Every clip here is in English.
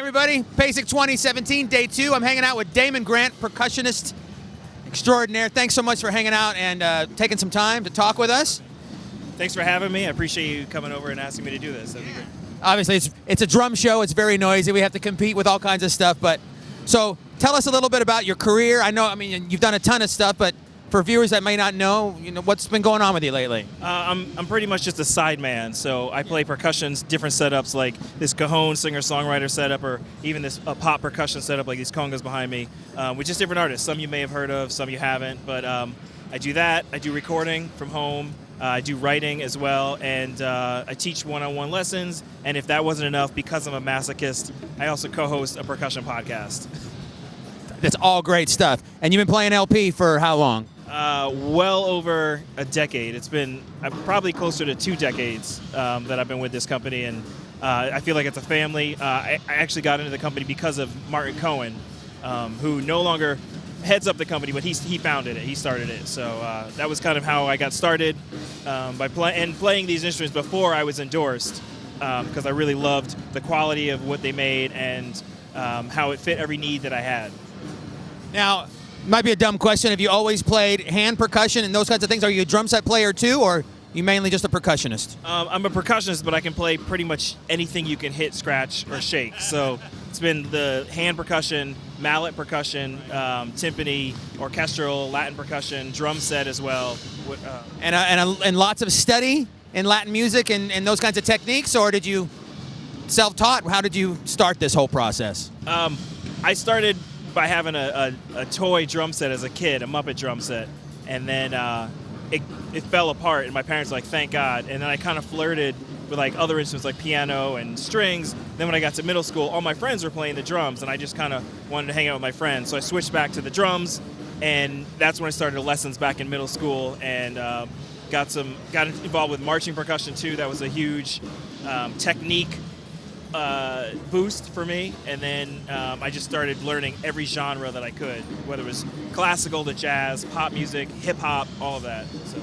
everybody. PASIC 2017, day 2. I'm hanging out with Damon Grant, percussionist extraordinaire. Thanks so much for hanging out and taking some time to talk with us. Thanks for having me. I appreciate you coming over and asking me to do this. That'd be great. Obviously, it's a drum show. It's very noisy. We have to compete with all kinds of stuff. But so tell us a little bit about your career. I mean, you've done a ton of stuff, but for viewers that may not know, what's been going on with you lately? I'm pretty much just a sideman. So I play percussions, different setups like this cajon singer-songwriter setup, or even this pop percussion setup like these congas behind me, with just different artists. Some you may have heard of, some you haven't. But I do that. I do recording from home. I do writing as well, and I teach one-on-one lessons. And if that wasn't enough, because I'm a masochist, I also co-host a percussion podcast. That's all great stuff. And you've been playing LP for how long? Well over a decade. It's been probably closer to 2 decades that I've been with this company, and I feel like it's a family. I actually got into the company because of Martin Cohen, who no longer heads up the company, but he founded it. He started it. So that was kind of how I got started by playing these instruments before I was endorsed, because I really loved the quality of what they made and how it fit every need that I had. Now, might be a dumb question. Have you always played hand percussion and those kinds of things? Are you a drum set player too, or are you mainly just a percussionist? I'm a percussionist, but I can play pretty much anything you can hit, scratch, or shake. So it's been the hand percussion, mallet percussion, timpani, orchestral, Latin percussion, drum set as well. And lots of study in Latin music and those kinds of techniques, or did you self-taught? How did you start this whole process? I started by having a toy drum set as a kid, a Muppet drum set, and then it fell apart, and my parents were like, thank God. And then I kind of flirted with like other instruments like piano and strings. Then when I got to middle school, all my friends were playing the drums, and I just kind of wanted to hang out with my friends. So I switched back to the drums, and that's when I started lessons back in middle school, and got involved with marching percussion too. That was a huge technique boost for me, and then I just started learning every genre that I could, whether it was classical to jazz, pop music, hip hop, all of that. So.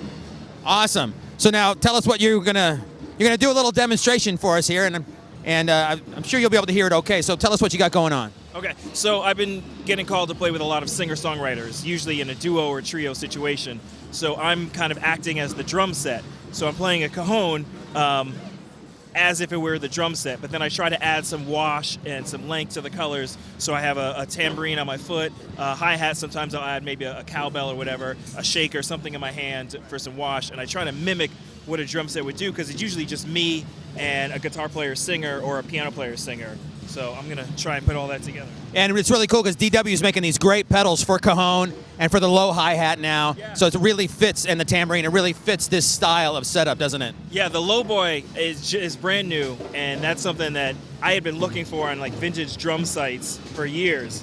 Awesome. So now tell us what you're gonna do a little demonstration for us here, and I'm sure you'll be able to hear it okay. So tell us what you got going on. Okay, so I've been getting called to play with a lot of singer-songwriters, usually in a duo or trio situation. So I'm kind of acting as the drum set. So I'm playing a cajon as if it were the drum set, but then I try to add some wash and some length to the colors. So I have a tambourine on my foot, a hi-hat. Sometimes I'll add maybe a cowbell or whatever, a shaker, something in my hand for some wash, and I try to mimic what a drum set would do, because it's usually just me and a guitar player singer or a piano player singer. So I'm gonna try and put all that together. And it's really cool because DW is making these great pedals for cajon and for the low hi-hat now. Yeah. So it really fits, and the tambourine, it really fits this style of setup, doesn't it? Yeah, the low boy is brand new, and that's something that I had been looking for on like vintage drum sites for years.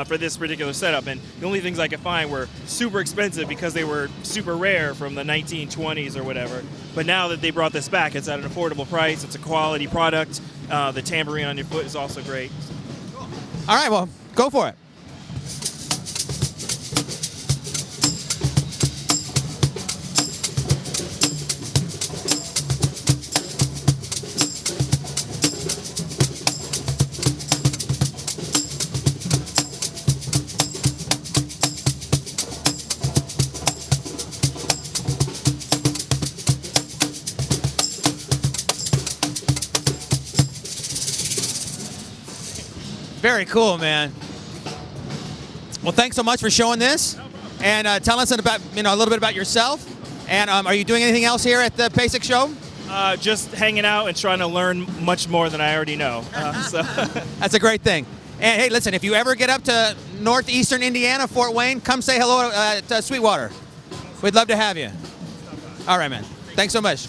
For this particular setup, and the only things I could find were super expensive because they were super rare from the 1920s or whatever. But now that they brought this back, it's at an affordable price. It's a quality product. The tambourine on your foot is also great. All right, well, go for it. Very cool, man. Well, thanks so much for showing this, and tell us about a little bit about yourself. And are you doing anything else here at the PASIC show? Just hanging out and trying to learn much more than I already know. So. That's a great thing. And hey, listen, if you ever get up to northeastern Indiana, Fort Wayne, come say hello to Sweetwater. We'd love to have you. All right, man. Thanks so much.